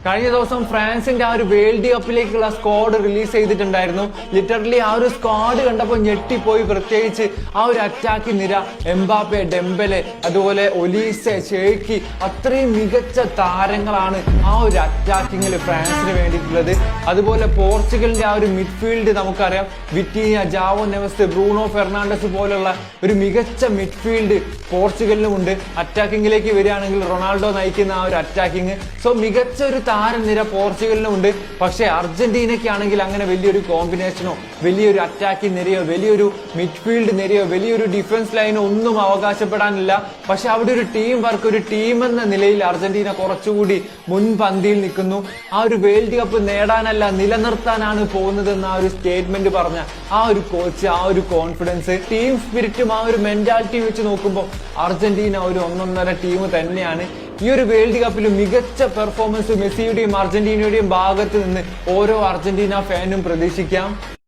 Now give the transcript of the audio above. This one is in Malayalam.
കഴിഞ്ഞ ദിവസം ഫ്രാൻസിന്റെ ആ ഒരു വേൾഡ് കപ്പിലേക്കുള്ള സ്ക്വാഡ് റിലീസ് ചെയ്തിട്ടുണ്ടായിരുന്നു. ലിറ്ററലി ആ ഒരു സ്ക്വാഡ് കണ്ടപ്പോൾ ഞെട്ടിപ്പോയി. പ്രത്യേകിച്ച് ആ ഒരു അറ്റാക്കിംഗ് നിര, എംബാപ്പെ, ഡെംബലെ, അതുപോലെ ഒലീസെ, ഷേക്കി, അത്രയും മികച്ച താരങ്ങളാണ് ആ ഒരു അറ്റാക്കിങ്ങിൽ ഫ്രാൻസിന് വേണ്ടിയിട്ടുള്ളത്. അതുപോലെ പോർച്ചുഗലിന്റെ ആ ഒരു മിഡ്ഫീൽഡ് നമുക്കറിയാം. Vitinha, Joao Neves, Bruno Fernandes പോലുള്ള ഒരു മികച്ച മിഡ്ഫീൽഡ് പോർച്ചുഗലിനുമുണ്ട്. അറ്റാക്കിങ്ങിലേക്ക് വരികയാണെങ്കിൽ റൊണാൾഡോ നയിക്കുന്ന ആ ഒരു അറ്റാക്കിങ്, സോ മികച്ച ഒരു താരനിര പോർച്ചുഗലിനുമുണ്ട്. പക്ഷേ അർജന്റീനയ്ക്കാണെങ്കിൽ അങ്ങനെ വലിയൊരു കോമ്പിനേഷനോ, വലിയൊരു അറ്റാക്കിംഗ് നിരയോ, വലിയൊരു മിഡ്ഫീൽഡ് നിരയോ, വലിയൊരു ഡിഫൻസ് ലൈനോ ഒന്നും അവകാശപ്പെടാനില്ല. പക്ഷെ അവിടെ ഒരു ടീം വർക്ക്, ഒരു ടീം എന്ന നിലയിൽ അർജന്റീന കുറച്ചുകൂടി മുൻപന്തിയിൽ നിൽക്കുന്നു. ആ ഒരു വേൾഡ് കപ്പ് നേടാനല്ല, നിലനിർത്താനാണ് പോകുന്നതെന്ന് ആ ഒരു സ്റ്റേറ്റ്മെന്റ് പറഞ്ഞ ആ ഒരു കോച്ച്, ആ ഒരു കോൺഫിഡൻസ്, ടീം സ്പിരിറ്റും ആ ഒരു മെന്റാലിറ്റി വെച്ച് നോക്കുമ്പോൾ അർജന്റീന ഒരു ഒന്നൊന്നര ടീം തന്നെയാണ്. ഈ ഒരു വേൾഡ് കപ്പിൽ മികച്ച പെർഫോമൻസ് മെസ്സിയുടെയും അർജന്റീനയുടെയും ഭാഗത്ത് നിന്ന് ഓരോ അർജന്റീന ഫാനും പ്രതീക്ഷിക്കാം.